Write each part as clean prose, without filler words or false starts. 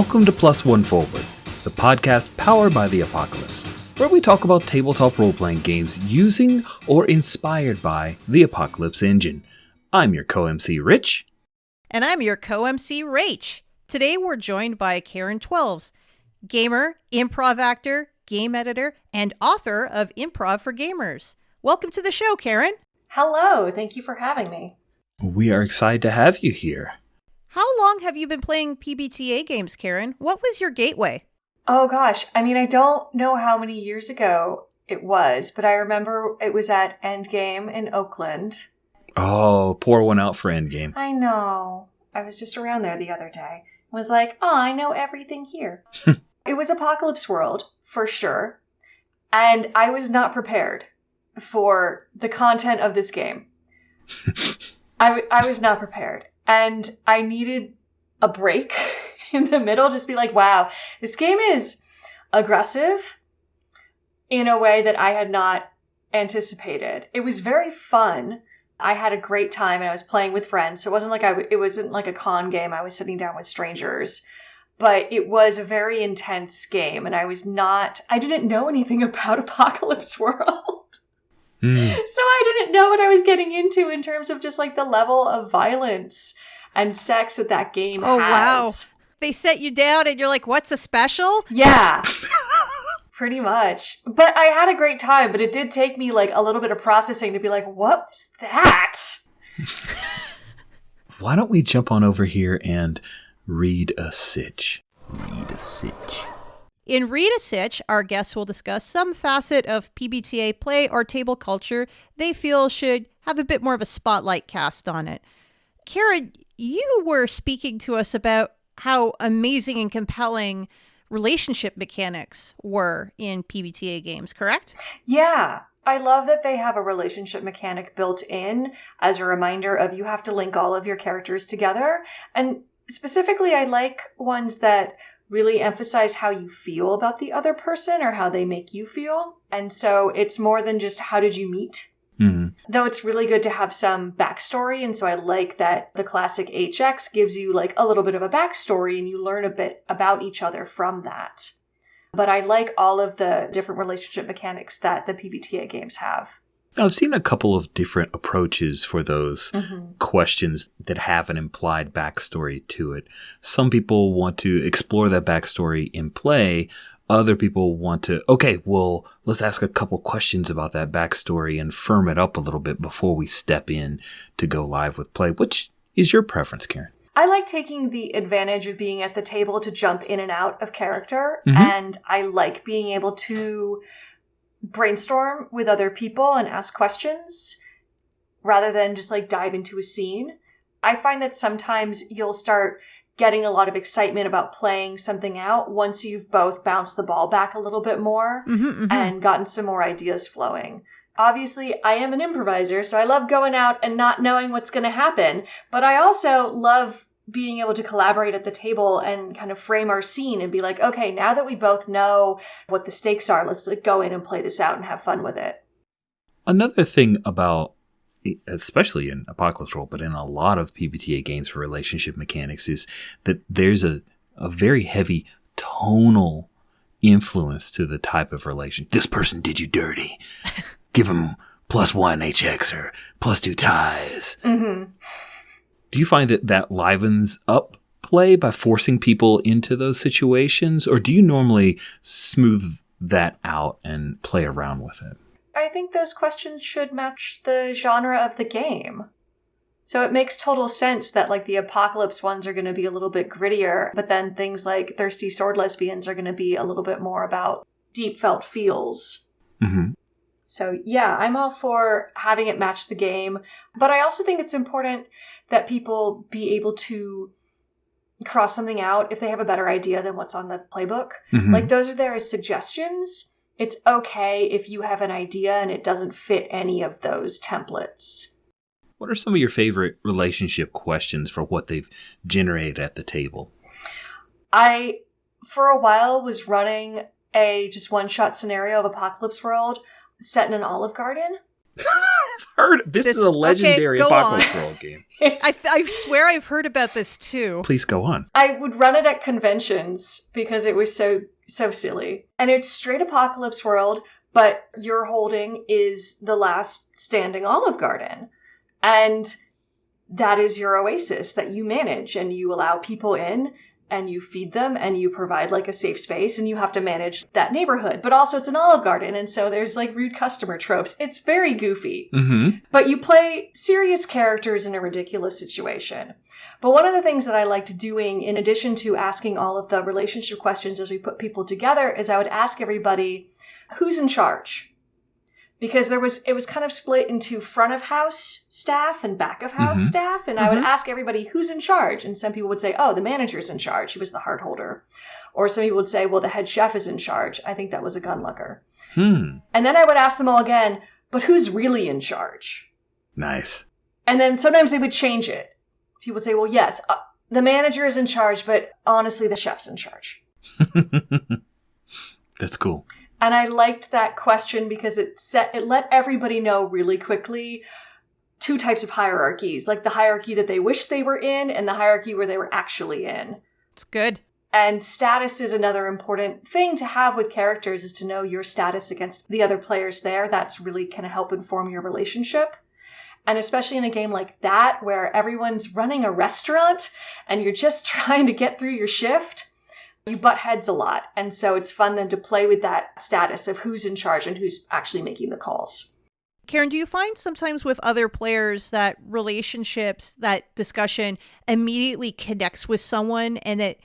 Welcome to Plus One Forward, the podcast powered by the Apocalypse, where we talk about tabletop role-playing games using or inspired by the Apocalypse engine. I'm your co-MC Rich. And I'm your co-MC Rach. Today we're joined by Karen Twelves, gamer, improv actor, game editor, and author of Improv for Gamers. Welcome to the show, Karen. Hello, thank you for having me. We are excited to have you here. How long have you been playing PBTA games, Karen? What was your gateway? Oh gosh, I don't know how many years ago it was, but I remember it was at Endgame in Oakland. Oh, pour one out for Endgame. I know. I was just around there the other day. I was like, oh, I know everything here. It was Apocalypse World, for sure. And I was not prepared for the content of this game. I was not prepared. And I needed a break in the middle, just be like, wow, this game is aggressive in a way that I had not anticipated. It was very fun. I had a great time and I was playing with friends. So it wasn't like a con game. I was sitting down with strangers, but it was a very intense game. And I didn't know anything about Apocalypse World. So I didn't know what I was getting into in terms of just like the level of violence and sex that game has. Oh, wow. They set you down and you're like, what's a special? Yeah, pretty much. But I had a great time, but it did take me like a little bit of processing to be like, what was that? Why don't we jump on over here and read a sitch? Read a sitch. In Read a Sitch, our guests will discuss some facet of PBTA play or table culture they feel should have a bit more of a spotlight cast on it. Karen, you were speaking to us about how amazing and compelling relationship mechanics were in PBTA games, correct? Yeah. I love that they have a relationship mechanic built in as a reminder of you have to link all of your characters together. And specifically, I like ones that really emphasize how you feel about the other person or how they make you feel. And so it's more than just how did you meet? Mm-hmm. Though it's really good to have some backstory. And so I like that the classic HX gives you like a little bit of a backstory and you learn a bit about each other from that. But I like all of the different relationship mechanics that the PBTA games have. I've seen a couple of different approaches for those questions that have an implied backstory to it. Some people want to explore that backstory in play. Other people want to, let's ask a couple questions about that backstory and firm it up a little bit before we step in to go live with play. Which is your preference, Karen? I like taking the advantage of being at the table to jump in and out of character. And I like being able to brainstorm with other people and ask questions rather than just like dive into a scene. I find that sometimes you'll start getting a lot of excitement about playing something out once you've both bounced the ball back a little bit more and gotten some more ideas flowing. Obviously, I am an improviser, so I love going out and not knowing what's going to happen, but I also love being able to collaborate at the table and kind of frame our scene and be like, okay, now that we both know what the stakes are, let's go in and play this out and have fun with it. Another thing about, especially in Apocalypse World, but in a lot of PBTA games for relationship mechanics, is that there's a very heavy tonal influence to the type of relation. This person did you dirty. Give him +1 HX or +2 ties. Mm-hmm. Do you find that livens up play by forcing people into those situations? Or do you normally smooth that out and play around with it? I think those questions should match the genre of the game. So it makes total sense that like the Apocalypse ones are going to be a little bit grittier, but then things like Thirsty Sword Lesbians are going to be a little bit more about deep felt feels. Mm-hmm. So yeah, I'm all for having it match the game, but I also think it's important that people be able to cross something out if they have a better idea than what's on the playbook. Mm-hmm. Like those are there as suggestions. It's okay if you have an idea and it doesn't fit any of those templates. What are some of your favorite relationship questions for what they've generated at the table? I, for a while, was running a just one-shot scenario of Apocalypse World set in an Olive Garden. heard this is a legendary go Apocalypse on. World game. I swear I've heard about this too. Please go on. I would run it at conventions because it was so silly. And it's straight Apocalypse World, but your holding is the last standing Olive Garden. And that is your oasis that you manage, and you allow people in and you feed them and you provide like a safe space, and you have to manage that neighborhood. But also it's an Olive Garden, and so there's like rude customer tropes. It's very goofy. Mm-hmm. But you play serious characters in a ridiculous situation. But one of the things that I liked doing, in addition to asking all of the relationship questions as we put people together, is I would ask everybody, who's in charge? Because it was kind of split into front of house staff and back of house staff. And I would ask everybody, who's in charge? And some people would say, oh, the manager's in charge. He was the heart holder. Or some people would say, well, the head chef is in charge. I think that was a gunlugger. And then I would ask them all again, but who's really in charge? Nice. And then sometimes they would change it. People would say, well, yes, the manager is in charge, but honestly, the chef's in charge. That's cool. And I liked that question because it let everybody know really quickly two types of hierarchies, like the hierarchy that they wish they were in and the hierarchy where they were actually in. It's good. And status is another important thing to have with characters, is to know your status against the other players there. That's really kind of help inform your relationship. And especially in a game like that, where everyone's running a restaurant and you're just trying to get through your shift, you butt heads a lot. And so it's fun then to play with that status of who's in charge and who's actually making the calls. Karen, do you find sometimes with other players that relationships, that discussion immediately connects with someone, and it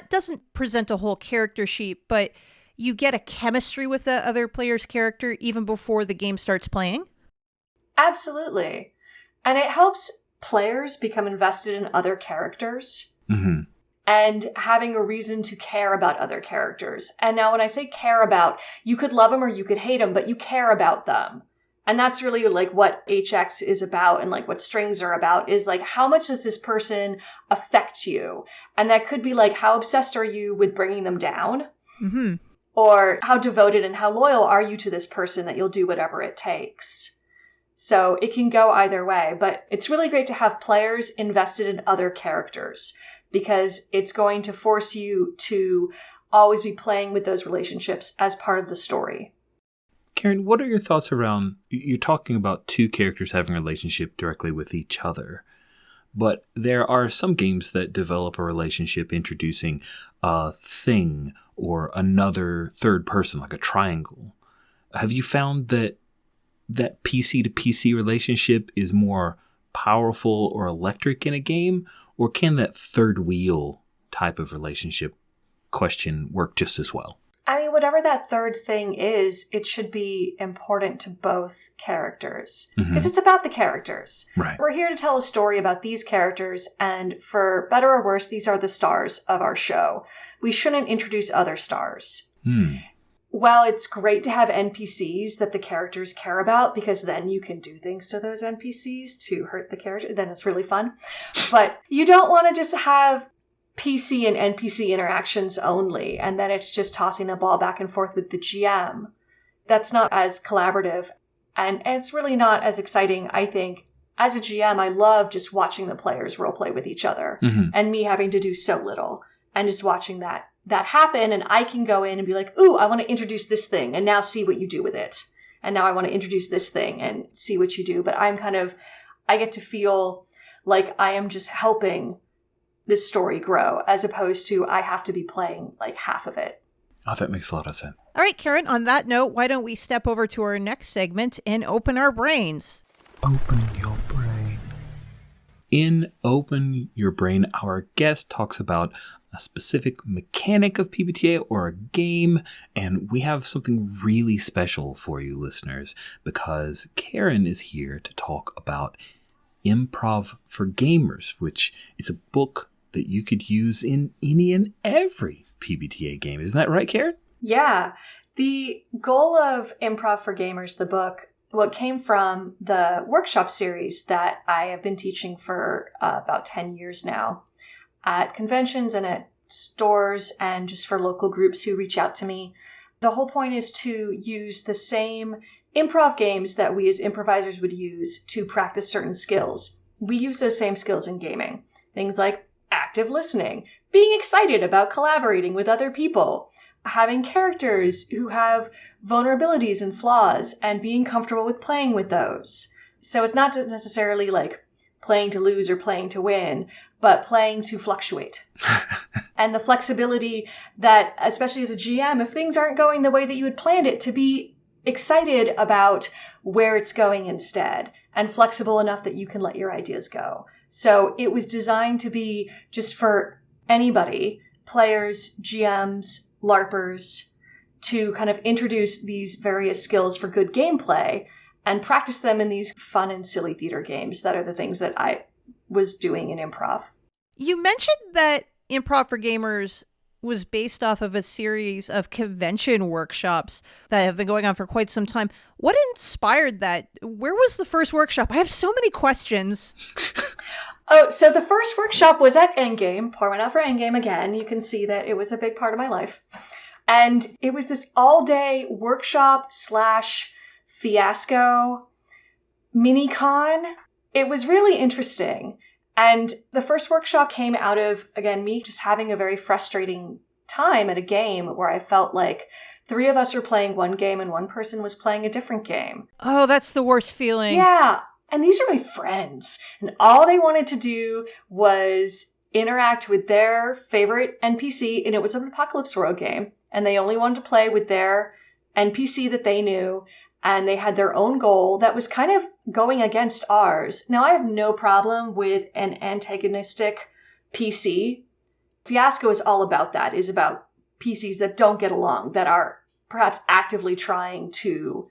doesn't present a whole character sheet, but you get a chemistry with the other player's character even before the game starts playing? Absolutely. And it helps players become invested in other characters. Mm-hmm. And having a reason to care about other characters. And now when I say care about, you could love them or you could hate them, but you care about them. And that's really like what HX is about, and like what strings are about, is like, how much does this person affect you? And that could be like, how obsessed are you with bringing them down? Mm-hmm. Or how devoted and how loyal are you to this person that you'll do whatever it takes? So it can go either way, but it's really great to have players invested in other characters, because it's going to force you to always be playing with those relationships as part of the story. Karen, what are your thoughts around, you're talking about two characters having a relationship directly with each other, but there are some games that develop a relationship introducing a thing or another third person, like a triangle. Have you found that PC to PC relationship is more powerful or electric in a game, or can that third wheel type of relationship question work just as well? I mean, whatever that third thing is, it should be important to both characters, because it's about the characters. Right. We're here to tell a story about these characters, and for better or worse, these are the stars of our show. We shouldn't introduce other stars. While it's great to have NPCs that the characters care about, because then you can do things to those NPCs to hurt the character, then it's really fun. But you don't want to just have PC and NPC interactions only, and then it's just tossing the ball back and forth with the GM. That's not as collaborative, and it's really not as exciting, I think. As a GM, I love just watching the players roleplay with each other, and me having to do so little, and just watching that happen, and I can go in and be like, ooh, I want to introduce this thing, and now see what you do with it. And now I want to introduce this thing and see what you do. But I get to feel like I am just helping this story grow, as opposed to I have to be playing like half of it. Oh, that makes a lot of sense. All right, Karen, on that note, why don't we step over to our next segment and open our brains? Open your brain. In Open Your Brain, our guest talks about a specific mechanic of PBTA or a game, and we have something really special for you listeners, because Karen is here to talk about Improv for Gamers, which is a book that you could use in any and every PBTA game. Isn't that right, Karen? Yeah. The goal of Improv for Gamers, the book, what came from the workshop series that I have been teaching for about 10 years now at conventions and at stores and just for local groups who reach out to me. The whole point is to use the same improv games that we as improvisers would use to practice certain skills. We use those same skills in gaming. Things like active listening, being excited about collaborating with other people, having characters who have vulnerabilities and flaws, and being comfortable with playing with those. So it's not necessarily like playing to lose or playing to win, but playing to fluctuate. And the flexibility that, especially as a GM, if things aren't going the way that you had planned it, to be excited about where it's going instead, and flexible enough that you can let your ideas go. So it was designed to be just for anybody, players, GMs, LARPers, to kind of introduce these various skills for good gameplay and practice them in these fun and silly theater games that are the things that I was doing in improv. You mentioned that Improv for Gamers was based off of a series of convention workshops that have been going on for quite some time. What inspired that? Where was the first workshop? I have so many questions. Oh, so the first workshop was at Endgame. Pour one out for Endgame again. You can see that it was a big part of my life. And it was this all-day workshop / fiasco mini-con. It was really interesting. And the first workshop came out of, again, me just having a very frustrating time at a game where I felt like 3 of us were playing one game and one person was playing a different game. Oh, that's the worst feeling. Yeah. And these are my friends. And all they wanted to do was interact with their favorite NPC. And it was an Apocalypse World game. And they only wanted to play with their NPC that they knew. And they had their own goal that was kind of going against ours. Now, I have no problem with an antagonistic PC. Fiasco is all about that, is about PCs that don't get along, that are perhaps actively trying to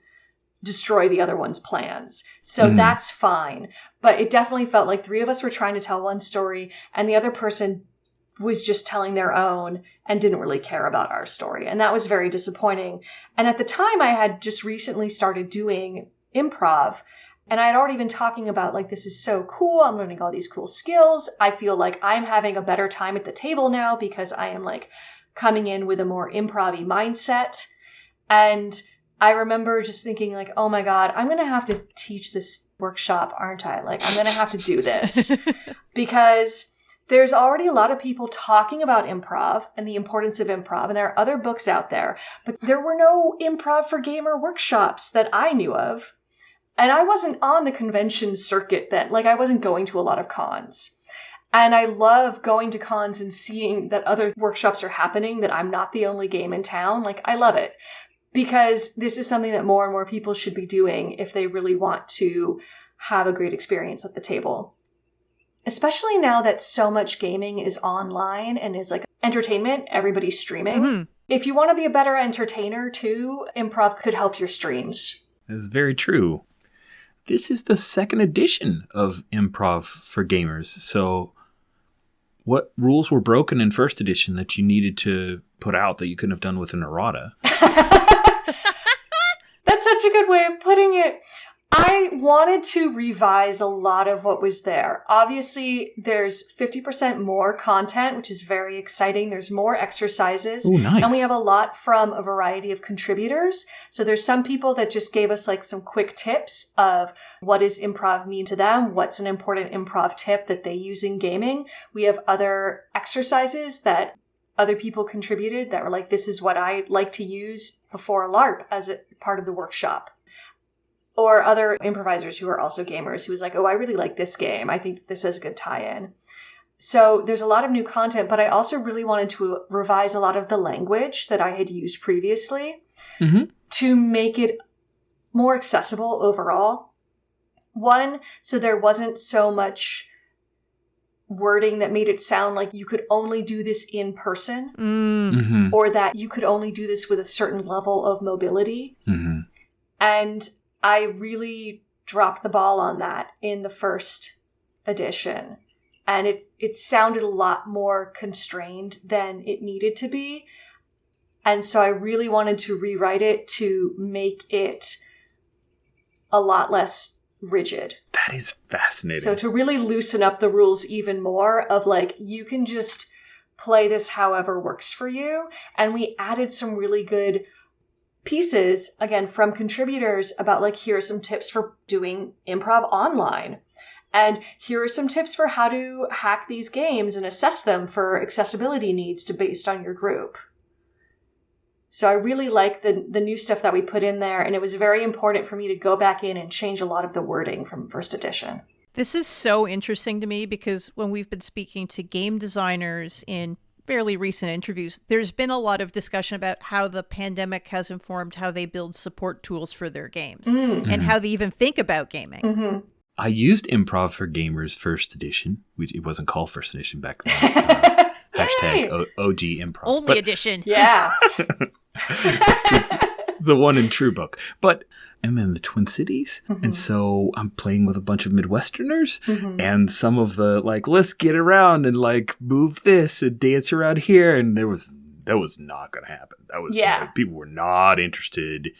destroy the other one's plans. So that's fine. But it definitely felt like 3 of us were trying to tell one story, and the other person was just telling their own and didn't really care about our story. And that was very disappointing. And at the time, I had just recently started doing improv. And I had already been talking about, like, this is so cool. I'm learning all these cool skills. I feel like I'm having a better time at the table now because I am, like, coming in with a more improv-y mindset. And I remember just thinking, like, oh my God, I'm going to have to teach this workshop, aren't I? Like, I'm going to have to do this because there's already a lot of people talking about improv and the importance of improv, and there are other books out there, but there were no Improv for Gamer workshops that I knew of. And I wasn't on the convention circuit then. Like, I wasn't going to a lot of cons. And I love going to cons and seeing that other workshops are happening, that I'm not the only game in town. Like, I love it because this is something that more and more people should be doing if they really want to have a great experience at the table. Especially now that so much gaming is online and is like entertainment, everybody's streaming. Mm-hmm. If you want to be a better entertainer too, improv could help your streams. That's very true. This is the 2nd edition of Improv for Gamers. So what rules were broken in 1st edition that you needed to put out that you couldn't have done with an errata? That's such a good way of putting it. I wanted to revise a lot of what was there. Obviously, there's 50% more content, which is very exciting. There's more exercises. Ooh, nice. And we have a lot from a variety of contributors. So there's some people that just gave us like some quick tips of what does improv mean to them? What's an important improv tip that they use in gaming? We have other exercises that other people contributed that were like, this is what I like to use before a LARP as a part of the workshop. Or other improvisers who are also gamers who was like, oh, I really like this game. I think this has a good tie-in. So there's a lot of new content, but I also really wanted to revise a lot of the language that I had used previously to make it more accessible overall. One, so there wasn't so much wording that made it sound like you could only do this in person or that you could only do this with a certain level of mobility. And I really dropped the ball on that in the 1st edition. And it sounded a lot more constrained than it needed to be. And so I really wanted to rewrite it to make it a lot less rigid. That is fascinating. So to really loosen up the rules even more of like, you can just play this however works for you. And we added some really good pieces, again, from contributors about like, here are some tips for doing improv online. And here are some tips for how to hack these games and assess them for accessibility needs based on your group. So I really like the new stuff that we put in there, and it was very important for me to go back in and change a lot of the wording from first edition. This is so interesting to me because when we've been speaking to game designers in fairly recent interviews, there's been a lot of discussion about how the pandemic has informed how they build support tools for their games and how they even think about gaming. Mm-hmm. I used Improv for Gamers first edition, which it wasn't called first edition back then. Hashtag OG Improv. Only edition. Yeah. It's the one in True Book. But I'm in the Twin Cities, and so I'm playing with a bunch of Midwesterners, and some of the, like, let's get around and, like, move this and dance around here, and that was not going to happen. That was, people were not interested.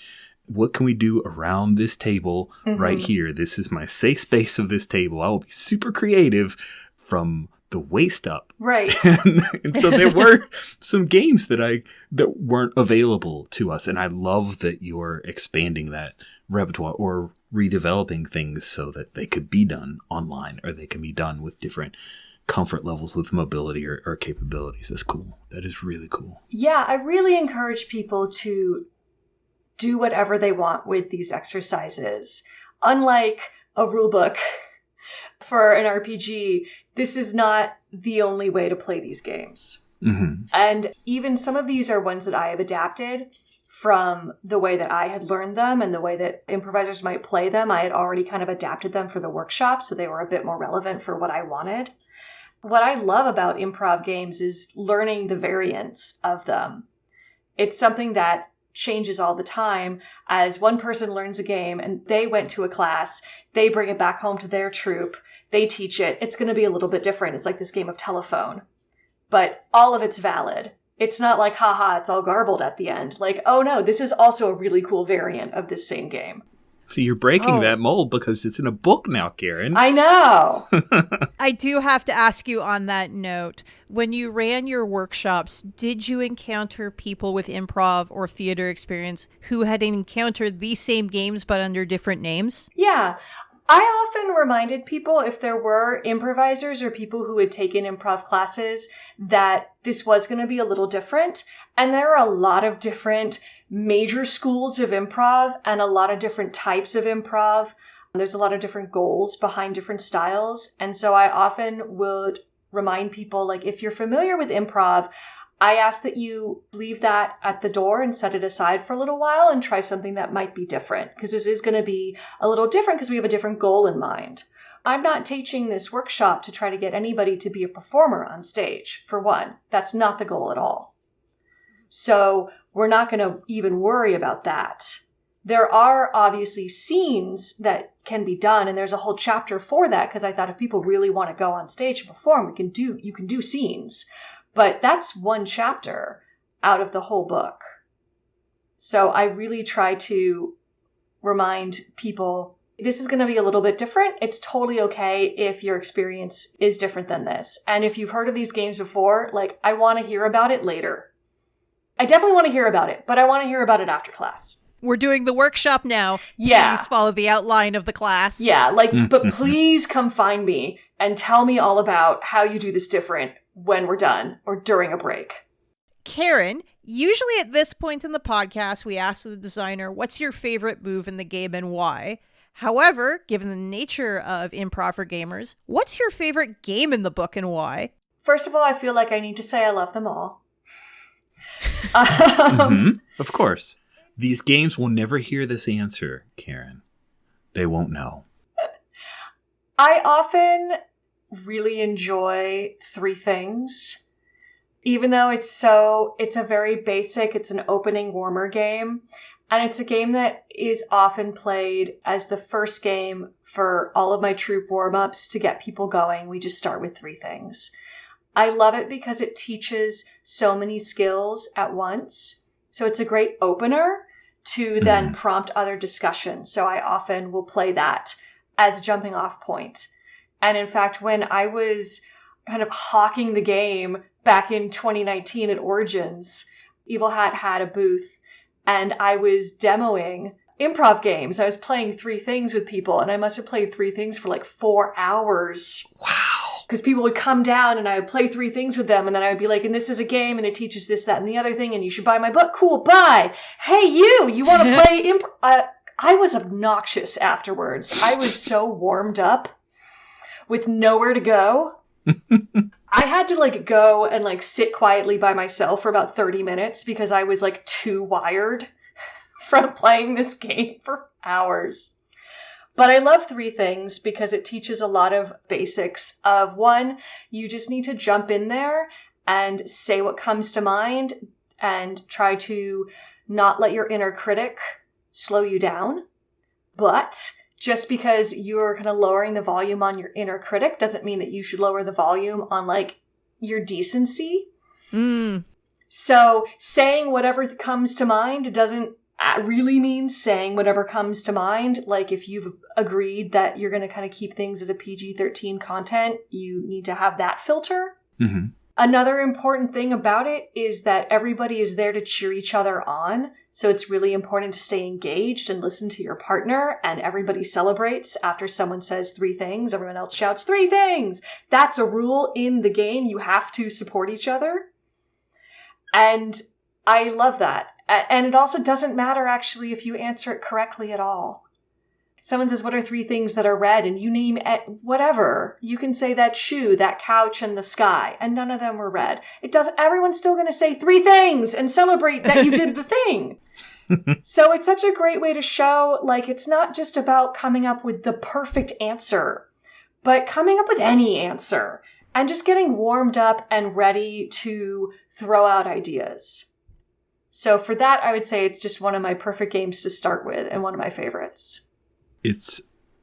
What can we do around this table right here? This is my safe space of this table. I will be super creative from the waist up. Right. and so there were some games that weren't available to us. And I love that you're expanding that repertoire or redeveloping things so that they could be done online or they can be done with different comfort levels with mobility or capabilities. That's cool. That is really cool. Yeah, I really encourage people to do whatever they want with these exercises. Unlike a rule book for an RPG, this is not the only way to play these games. And even some of these are ones that I have adapted from the way that I had learned them and the way that improvisers might play them. I had already kind of adapted them for the workshop, so they were a bit more relevant for what I wanted. What I love about improv games is learning the variants of them. It's something that changes all the time. As one person learns a game and they went to a class, they bring it back home to their troupe, they teach it, it's going to be a little bit different. It's like this game of telephone, but all of it's valid. It's not like, haha, it's all garbled at the end. Like, oh no, this is also a really cool variant of this same game. So you're breaking that mold because it's in a book now, Karen. I know. I do have to ask you on that note, when you ran your workshops, did you encounter people with improv or theater experience who had encountered these same games but under different names? Yeah. I often reminded people, if there were improvisers or people who had taken improv classes, that this was going to be a little different. And there are a lot of different major schools of improv and a lot of different types of improv. There's a lot of different goals behind different styles. And so I often would remind people, like, if you're familiar with improv, I ask that you leave that at the door and set it aside for a little while and try something that might be different, because this is going to be a little different because we have a different goal in mind. I'm not teaching this workshop to try to get anybody to be a performer on stage, for one. That's not the goal at all. So we're not going to even worry about that. There are obviously scenes that can be done, and there's a whole chapter for that, because I thought if people really want to go on stage and perform, you can do scenes. But that's one chapter out of the whole book. So I really try to remind people, this is going to be a little bit different. It's totally okay if your experience is different than this. And if you've heard of these games before, like, I want to hear about it later. I definitely want to hear about it, but I want to hear about it after class. We're doing the workshop now. Yeah. Please follow the outline of the class. Yeah, but please come find me and tell me all about how you do this different when we're done or during a break. Karen, usually at this point in the podcast, we ask the designer, what's your favorite move in the game and why? However, given the nature of Improv for Gamers, what's your favorite game in the book and why? First of all, I feel like I need to say I love them all. Of course. These games will never hear this answer, Karen. They won't know. I often really enjoy Three Things. Even though it's a very basic, it's an opening warmer game. And it's a game that is often played as the first game for all of my troop warm-ups to get people going. We just start with Three Things. I love it because it teaches so many skills at once. So it's a great opener to then prompt other discussion. So I often will play that as a jumping off point. And in fact, when I was kind of hawking the game back in 2019 at Origins, Evil Hat had a booth and I was demoing improv games. I was playing 3 things with people, and I must have played 3 things for like 4 hours. Wow. Because people would come down and I would play 3 things with them, and then I would be like, and this is a game and it teaches this, that, and the other thing, and you should buy my book. Cool, bye. Hey, you want to play improv? I was obnoxious afterwards. I was so warmed up with nowhere to go. I had to like go and like sit quietly by myself for about 30 minutes because I was like too wired from playing this game for hours. But I love 3 things because it teaches a lot of basics of 1, you just need to jump in there and say what comes to mind and try to not let your inner critic slow you down. But just because you're kind of lowering the volume on your inner critic doesn't mean that you should lower the volume on like your decency. So saying whatever comes to mind doesn't really mean saying whatever comes to mind. Like if you've agreed that you're going to kind of keep things at a PG-13 content, you need to have that filter. Mm-hmm. Another important thing about it is that everybody is there to cheer each other on. So it's really important to stay engaged and listen to your partner, and everybody celebrates after someone says 3 things. Everyone else shouts 3 things. That's a rule in the game. You have to support each other. And I love that. And it also doesn't matter actually if you answer it correctly at all. Someone says, what are 3 things that are red? And you name whatever. You can say that shoe, that couch, and the sky. And none of them were red. It doesn't. Everyone's still going to say 3 things and celebrate that you did the thing. So it's such a great way to show, like, it's not just about coming up with the perfect answer, but coming up with any answer and just getting warmed up and ready to throw out ideas. So for that, I would say it's just one of my perfect games to start with and one of my favorites. It's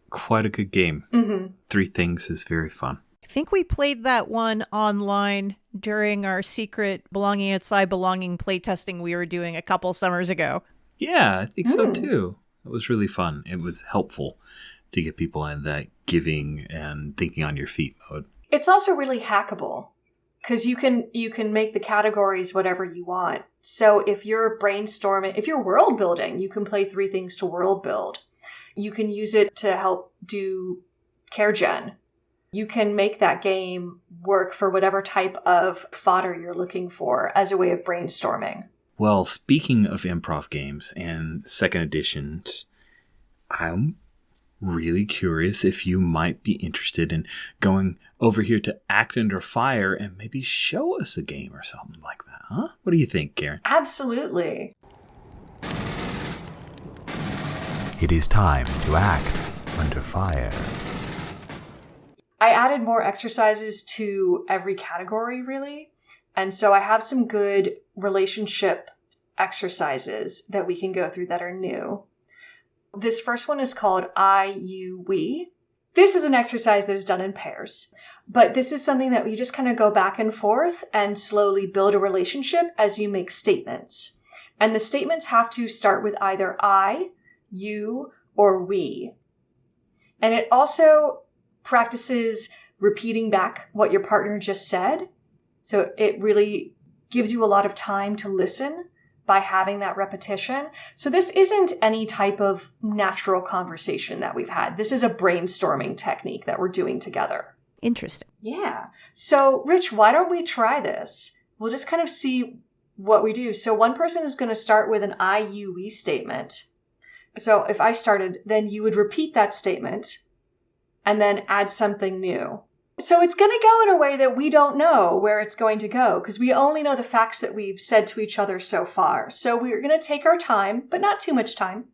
quite a good game. Mm-hmm. 3 things is very fun. I think we played that one online during our secret Belonging Outside Belonging playtesting we were doing a couple summers ago. Yeah, I think so too. It was really fun. It was helpful to get people in that giving and thinking on your feet mode. It's also really hackable because you can make the categories whatever you want. So if you're brainstorming, if you're world building, you can play 3 things to world build. You can use it to help do care gen. You can make that game work for whatever type of fodder you're looking for as a way of brainstorming. Well, speaking of improv games and 2nd editions, I'm really curious if you might be interested in going over here to Act Under Fire and maybe show us a game or something like that, huh? What do you think, Karen? Absolutely. It is time to act under fire. I added more exercises to every category, really. And so I have some good relationship exercises that we can go through that are new. This first one is called I, you, we. This is an exercise that is done in pairs, but this is something that you just kind of go back and forth and slowly build a relationship as you make statements. And the statements have to start with either I, you, or we. And it also practices repeating back what your partner just said. So it really gives you a lot of time to listen by having that repetition. So this isn't any type of natural conversation that we've had. This is a brainstorming technique that we're doing together. Interesting. Yeah. So Rich, why don't we try this? We'll just kind of see what we do. So one person is going to start with an I, you, we statement. So if I started, then you would repeat that statement and then add something new. So it's going to go in a way that we don't know where it's going to go because we only know the facts that we've said to each other so far. So we're going to take our time, but not too much time.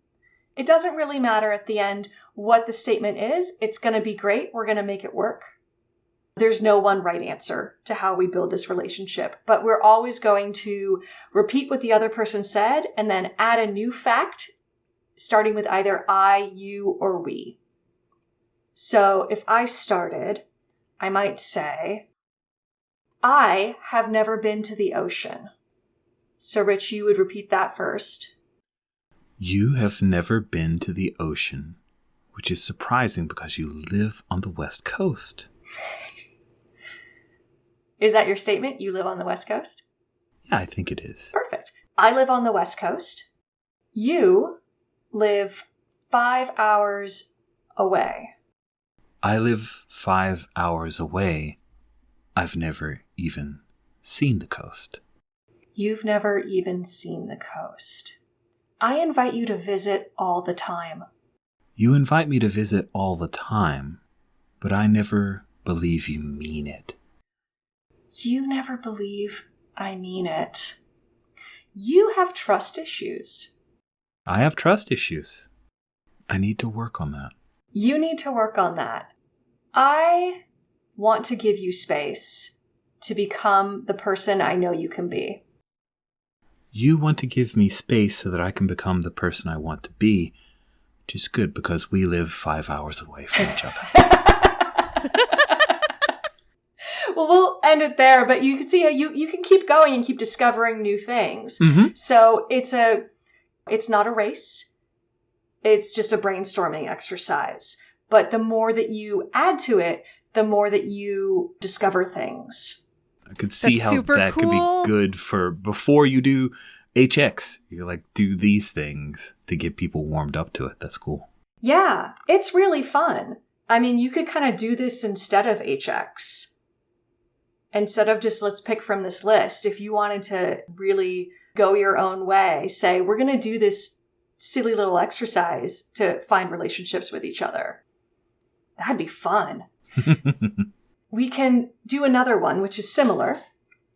It doesn't really matter at the end what the statement is. It's going to be great. We're going to make it work. There's no one right answer to how we build this relationship, but we're always going to repeat what the other person said and then add a new fact, starting with either I, you, or we. So if I started, I might say, I have never been to the ocean. So Rich, you would repeat that first. You have never been to the ocean, which is surprising because you live on the West Coast. Is that your statement? You live on the West Coast? Yeah, I think it is. Perfect. I live on the West Coast. You live 5 hours away. I live 5 hours away. I've never even seen the coast. You've never even seen the coast. I invite you to visit all the time. You invite me to visit all the time, but I never believe you mean it. You never believe I mean it. You have trust issues. I have trust issues. I need to work on that. You need to work on that. I want to give you space to become the person I know you can be. You want to give me space so that I can become the person I want to be, which is good because we live 5 hours away from each other. Well, we'll end it there, but you can see how you can keep going and keep discovering new things. Mm-hmm. So it's not a race. It's just a brainstorming exercise. But the more that you add to it, the more that you discover things. I could see That's how super that could be cool. good for before you do HX. You like do these things to get people warmed up to it. That's cool. Yeah, it's really fun. I mean, you could kind of do this instead of HX. Instead of just let's pick from this list. If you wanted to really go your own way, say, we're going to do this silly little exercise to find relationships with each other. That'd be fun. We can do another one, which is similar.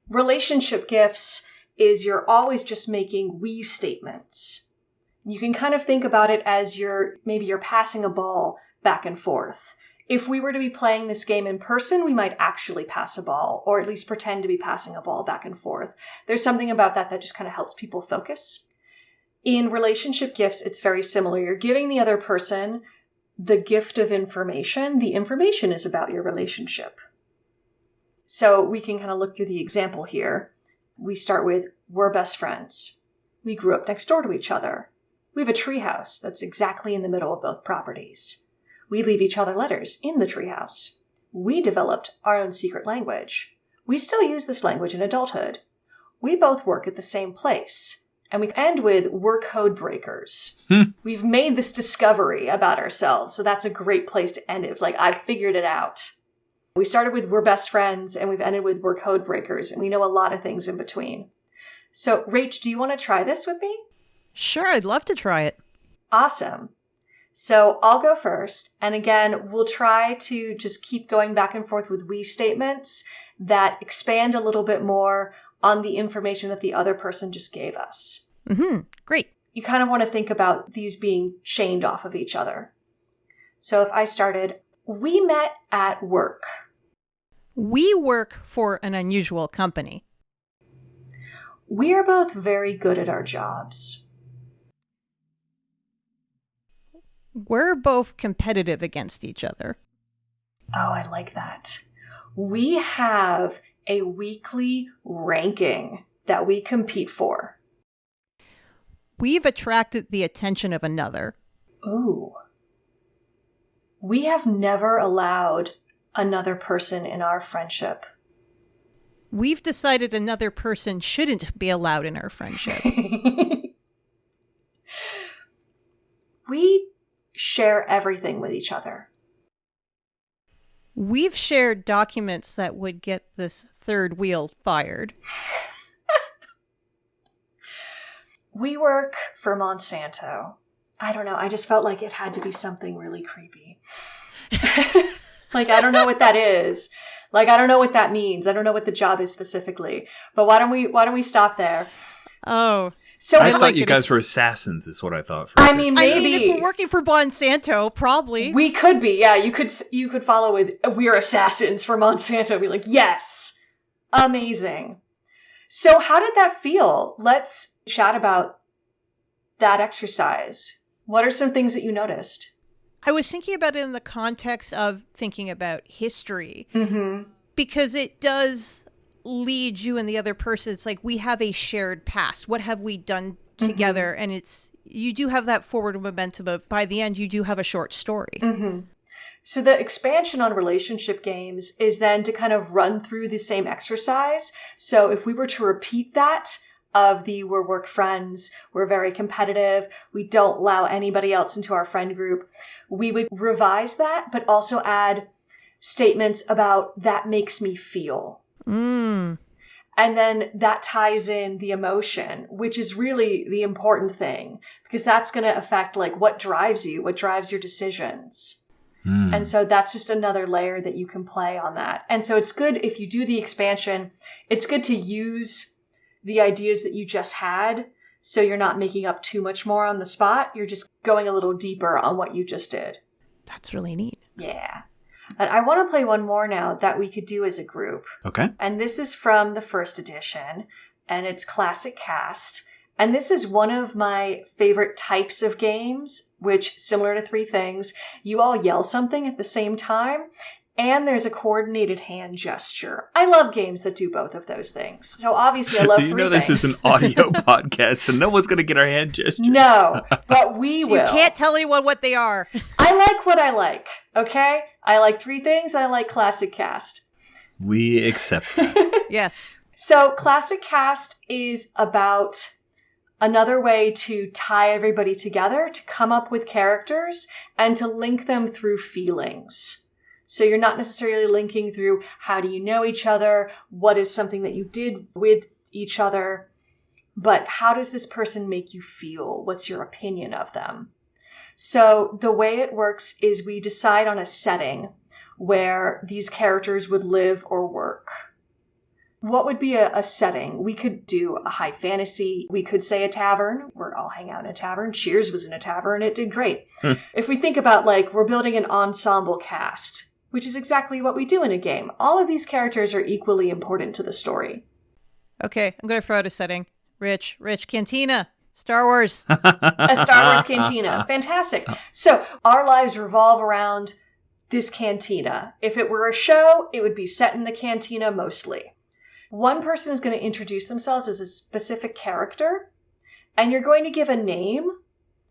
Relationship gifts is you're always just making we statements. You can kind of think about it as maybe you're passing a ball back and forth. If we were to be playing this game in person, we might actually pass a ball, or at least pretend to be passing a ball back and forth. There's something about that just kind of helps people focus. In relationship gifts, it's very similar. You're giving the other person the gift of information. The information is about your relationship. So we can kind of look through the example here. We start with, we're best friends. We grew up next door to each other. We have a treehouse that's exactly in the middle of both properties. We leave each other letters in the treehouse. We developed our own secret language. We still use this language in adulthood. We both work at the same place. And we end with, we're code breakers. We've made this discovery about ourselves, so that's a great place to end it. It's like, I've figured it out. We started with, we're best friends, and we've ended with, we're code breakers, and we know a lot of things in between. So, Rach, do you want to try this with me? Sure, I'd love to try it. Awesome. So I'll go first. And again, we'll try to just keep going back and forth with we statements that expand a little bit more on the information that the other person just gave us. Mm-hmm. Great. You kind of want to think about these being chained off of each other. So if I started, we met at work. We work for an unusual company. We are both very good at our jobs. We're both competitive against each other. Oh, I like that. We have a weekly ranking that we compete for. We've attracted the attention of another. Ooh. We have never allowed another person in our friendship. We've decided another person shouldn't be allowed in our friendship. We share everything with each other. We've shared documents that would get this third wheel fired. We work for Monsanto. I don't know. I just felt like it had to be something really creepy. Like, I don't know what that is. Like, I don't know what that means. I don't know what the job is specifically. But why don't we stop there? Oh. So I we thought you guys were assassins, is what I thought. For I mean, maybe if we're working for Monsanto, probably. we could be. Yeah, you could follow with, we're assassins for Monsanto. Be like, yes. Amazing. So how did that feel? Let's chat about that exercise. What are some things that you noticed? I was thinking about it in the context of thinking about history. Mm-hmm. Because it does lead you and the other person. It's like we have a shared past. What have we done together? Mm-hmm. And you do have that forward momentum of, by the end, you do have a short story. Mm-hmm. So the expansion on relationship games is then to kind of run through the same exercise. So if we were to repeat that of the we're work friends, we're very competitive, we don't allow anybody else into our friend group, we would revise that, but also add statements about that makes me feel. Mm. And then that ties in the emotion, which is really the important thing, because that's going to affect like what drives you, what drives your decisions. And so that's just another layer that you can play on that. And so it's good if you do the expansion, it's good to use the ideas that you just had. So you're not making up too much more on the spot. You're just going a little deeper on what you just did. That's really neat. Yeah. And I want to play one more now that we could do as a group. Okay. And this is from the first edition, and it's Classic Cast. And this is one of my favorite types of games, which, similar to Three Things, you all yell something at the same time, and there's a coordinated hand gesture. I love games that do both of those things. So obviously I love Three Things. This is an audio podcast, so no one's going to get our hand gestures. No, but we will. You can't tell anyone what they are. I like what I like, okay? I like Three Things, I like Classic Cast. We accept that. Yes. So Classic Cast is about another way to tie everybody together, to come up with characters, and to link them through feelings. So you're not necessarily linking through how do you know each other, what is something that you did with each other, but how does this person make you feel? What's your opinion of them? So the way it works is we decide on a setting where these characters would live or work. What would be a setting? We could do a high fantasy. We could say a tavern. We're all hang out in a tavern. Cheers was in a tavern. It did great. If we think about like we're building an ensemble cast, which is exactly what we do in a game. All of these characters are equally important to the story. Okay, I'm going to throw out a setting. Rich Cantina. Star Wars. A Star Wars cantina. Fantastic. So our lives revolve around this cantina. If it were a show, it would be set in the cantina mostly. One person is going to introduce themselves as a specific character, and you're going to give a name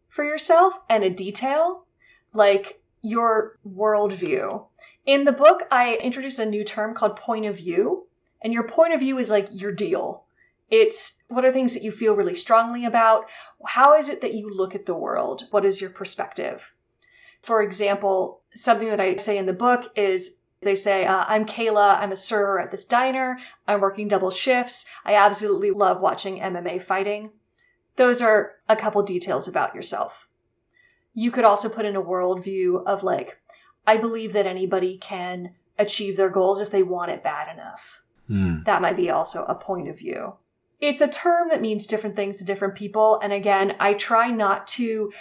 for yourself and a detail, like your worldview. In the book, I introduced a new term called point of view, and your point of view is like your deal. It's what are things that you feel really strongly about? How is it that you look at the world? What is your perspective? For example, something that I say in the book is, they say, I'm Kayla, I'm a server at this diner, I'm working double shifts, I absolutely love watching MMA fighting. Those are a couple details about yourself. You could also put in a worldview of like, I believe that anybody can achieve their goals if they want it bad enough. That might be also a point of view. It's a term that means different things to different people. And again, I try not to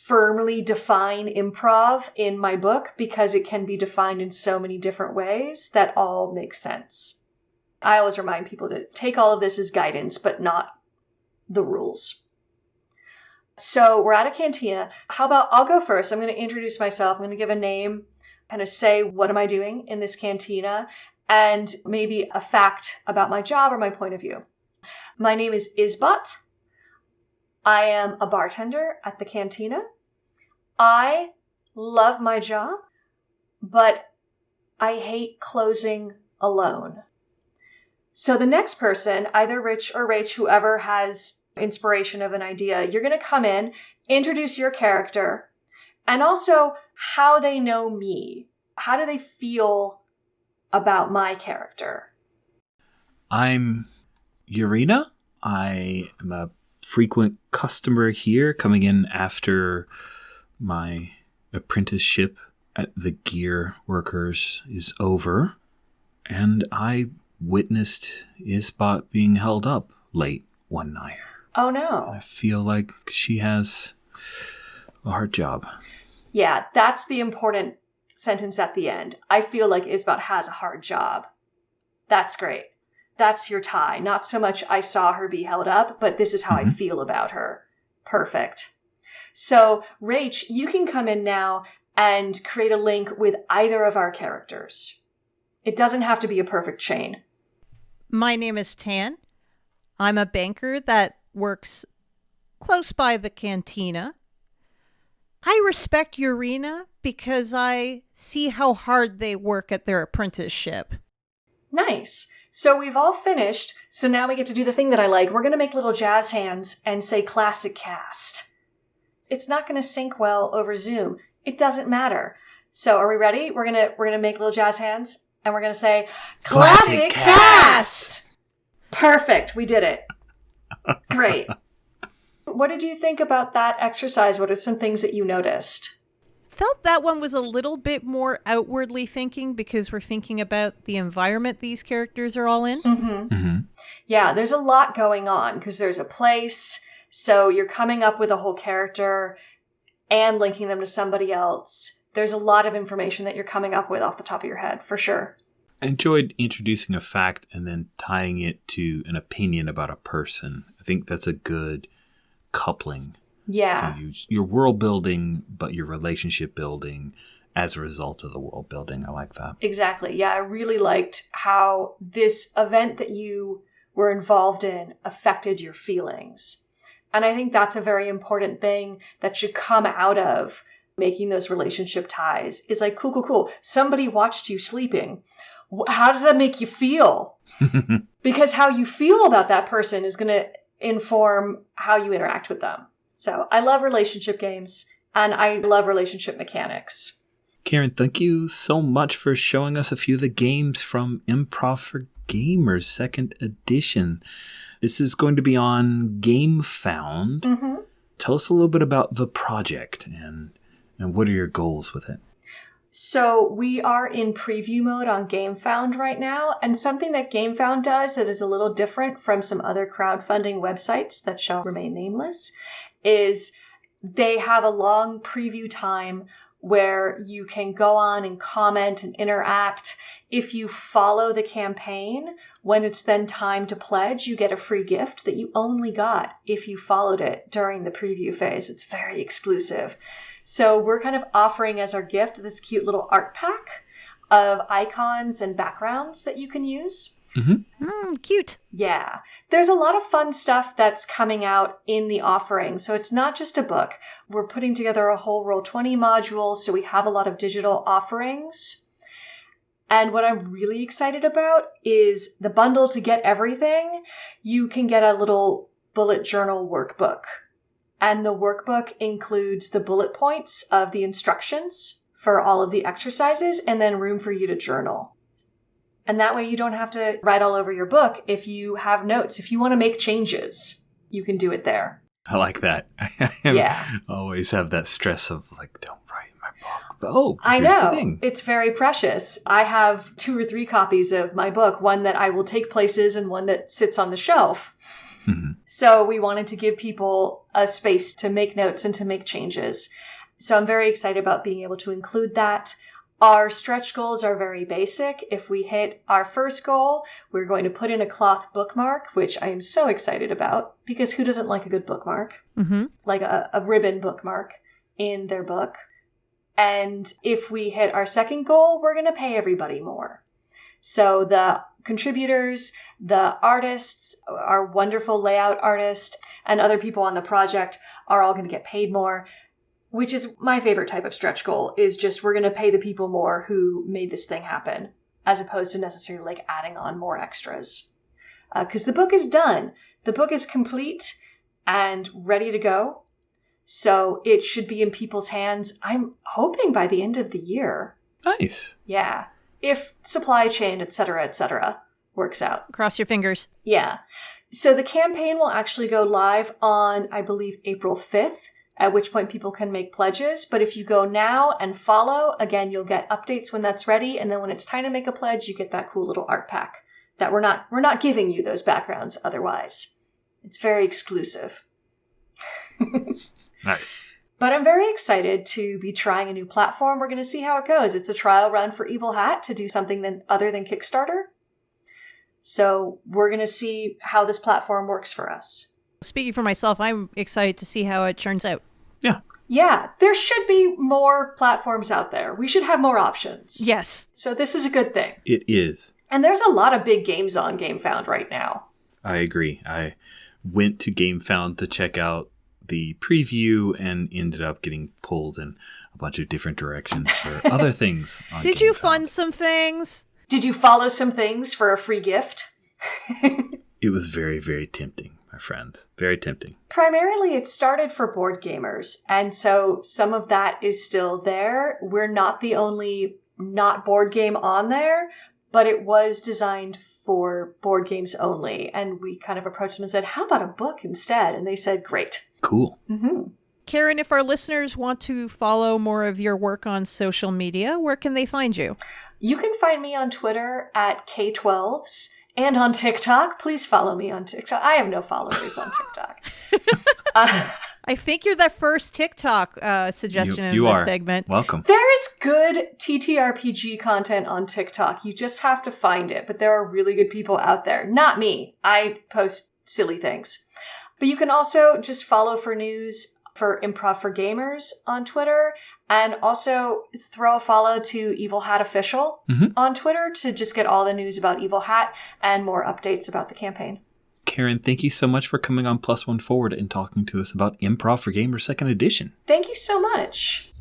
firmly define improv in my book because it can be defined in so many different ways that all make sense. I always remind people to take all of this as guidance, but not the rules. So we're at a cantina. How about I'll go first. I'm going to introduce myself. I'm going to give a name, kind of say, what am I doing in this cantina? And maybe a fact about my job or my point of view. My name is Isbot. I am a bartender at the cantina. I love my job, but I hate closing alone. So the next person, either Rich or Rach, whoever has inspiration of an idea, you're going to come in, introduce your character, and also how they know me. How do they feel about my character? I'm Urena. I am a frequent customer here, coming in after my apprenticeship at the Gear Workers is over, and I witnessed Isbot being held up late one night. Oh no. I feel like she has a hard job. Yeah, that's the important sentence at the end. I feel like Isbot has a hard job. That's great. That's your tie. Not so much I saw her be held up, but this is how I feel about her. Perfect. So, Rach, you can come in now and create a link with either of our characters. It doesn't have to be a perfect chain. My name is Tan. I'm a banker that works close by the cantina. I respect Urena because I see how hard they work at their apprenticeship. Nice. So we've all finished. So now we get to do the thing that I like. We're going to make little jazz hands and say classic cast. It's not going to sync well over Zoom. It doesn't matter. So are we ready? We're going to make little jazz hands and we're going to say classic cast. Perfect. We did it. Great. What did you think about that exercise? What are some things that you noticed? Felt that one was a little bit more outwardly thinking because we're thinking about the environment these characters are all in. Yeah, there's a lot going on because there's a place. So you're coming up with a whole character and linking them to somebody else. There's a lot of information that you're coming up with off the top of your head, for sure. I enjoyed introducing a fact and then tying it to an opinion about a person. I think that's a good coupling. Yeah. So you're world building, but your relationship building as a result of the world building. I like that. Exactly. Yeah, I really liked how this event that you were involved in affected your feelings. And I think that's a very important thing that should come out of making those relationship ties. Is like, cool. Somebody watched you sleeping. How does that make you feel? Because how you feel about that person is going to inform how you interact with them. So I love relationship games and I love relationship mechanics. Karen, thank you so much for showing us a few of the games from Improv for Gamers 2nd edition. This is going to be on GameFound. Tell us a little bit about the project and what are your goals with it? So we are in preview mode on GameFound right now, and something that GameFound does that is a little different from some other crowdfunding websites that shall remain nameless is they have a long preview time where you can go on and comment and interact. If you follow the campaign, when it's then time to pledge, you get a free gift that you only got if you followed it during the preview phase. It's very exclusive. So we're kind of offering as our gift this cute little art pack of icons and backgrounds that you can use. Cute. Yeah. There's a lot of fun stuff that's coming out in the offering. So it's not just a book. We're putting together a whole Roll20 module, so we have a lot of digital offerings. And what I'm really excited about is the bundle to get everything. You can get a little bullet journal workbook. And the workbook includes the bullet points of the instructions for all of the exercises and then room for you to journal. And that way you don't have to write all over your book. If you have notes, if you want to make changes, you can do it there. I like that. I always have that stress of like, don't write in my book. But, I here's know. the thing. It's very precious. I have 2 or 3 copies of my book, one that I will take places and one that sits on the shelf. So we wanted to give people a space to make notes and to make changes. So I'm very excited about being able to include that. Our stretch goals are very basic. If we hit our first goal, we're going to put in a cloth bookmark, which I am so excited about because who doesn't like a good bookmark? Like a ribbon bookmark in their book. And if we hit our second goal, we're going to pay everybody more. So the contributors, the artists, our wonderful layout artist, and other people on the project are all going to get paid more, which is my favorite type of stretch goal, is just we're going to pay the people more who made this thing happen, as opposed to necessarily like adding on more extras. Because the book is done. The book is complete and ready to go. So it should be in people's hands, I'm hoping by the end of the year. Nice. Yeah. If supply chain, et cetera, works out. Cross your fingers. Yeah. So the campaign will actually go live on, I believe, April 5th, at which point people can make pledges. But if you go now and follow, again, you'll get updates when that's ready. And then when it's time to make a pledge, you get that cool little art pack that we're not giving you those backgrounds otherwise. It's very exclusive. Nice. But I'm very excited to be trying a new platform. We're going to see how it goes. It's a trial run for Evil Hat to do something other than Kickstarter. So we're going to see how this platform works for us. Speaking for myself, I'm excited to see how it turns out. Yeah. Yeah, there should be more platforms out there. We should have more options. Yes. So this is a good thing. It is. And there's a lot of big games on GameFound right now. I agree. I went to GameFound to check out the preview and ended up getting pulled in a bunch of different directions for other things on Did you GameFound. fund some things? Did you follow some things for a free gift? It was very, very tempting, my friends. Very tempting. Primarily, it started for board gamers, and so some of that is still there. We're not the only not board game on there, but it was designed for board games only. And we kind of approached them and said, how about a book instead? And they said, great. Cool. Mm-hmm. Karen, if our listeners want to follow more of your work on social media, where can they find you? You can find me on Twitter at K12s and on TikTok. Please follow me on TikTok. I have no followers on TikTok. I think you're the first TikTok suggestion in this segment. Welcome. There's good TTRPG content on TikTok. You just have to find it. But there are really good people out there. Not me. I post silly things. But you can also just follow for news for Improv for Gamers on Twitter, and also throw a follow to Evil Hat Official on Twitter to just get all the news about Evil Hat and more updates about the campaign. Karen, thank you so much for coming on Plus One Forward and talking to us about Improv for Gamers 2nd Edition. Thank you so much.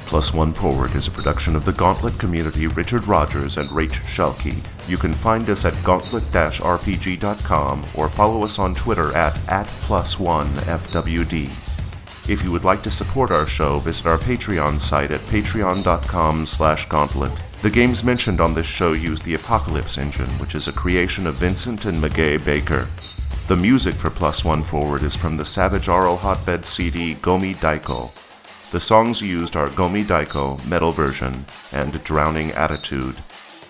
Plus One Forward is a production of the Gauntlet community, Richard Rogers and Rach Shelkey. You can find us at gauntlet-rpg.com or follow us on Twitter at @+1FWD. If you would like to support our show, visit our Patreon site at patreon.com/gauntlet. The games mentioned on this show use the Apocalypse engine, which is a creation of Vincent and Magay Baker. The music for Plus One Forward is from the Savage Aural Hotbed CD Gomi Daiko. The songs used are Gomi Daiko, Metal Version, and Drowning Attitude.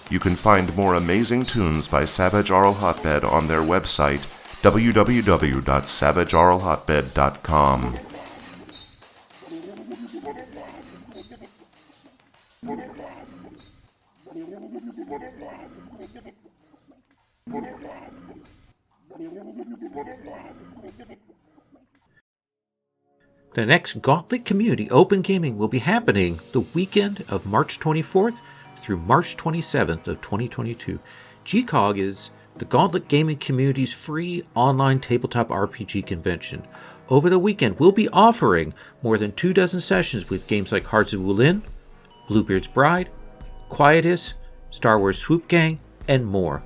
You can find more amazing tunes by Savage Aural Hotbed on their website, www.savageauralhotbed.com. The next Gauntlet Community Open Gaming will be happening the weekend of March 24th through March 27th of 2022. GCOG is the Gauntlet Gaming Community's free online tabletop RPG convention. Over the weekend, we'll be offering more than 24 sessions with games like Hearts of Wulin, Bluebeard's Bride, Quietus, Star Wars Swoop Gang, and more.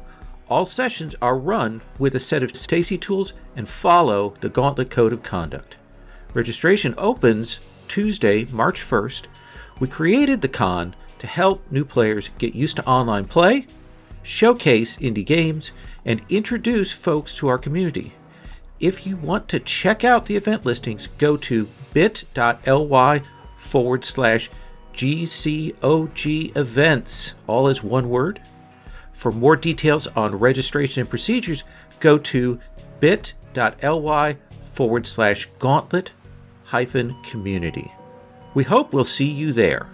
All sessions are run with a set of safety tools and follow the Gauntlet Code of Conduct. Registration opens Tuesday, March 1st. We created the con to help new players get used to online play, showcase indie games, and introduce folks to our community. If you want to check out the event listings, go to bit.ly/GCOG events, all as one word. For more details on registration and procedures, go to bit.ly/gauntlet-community. We hope we'll see you there.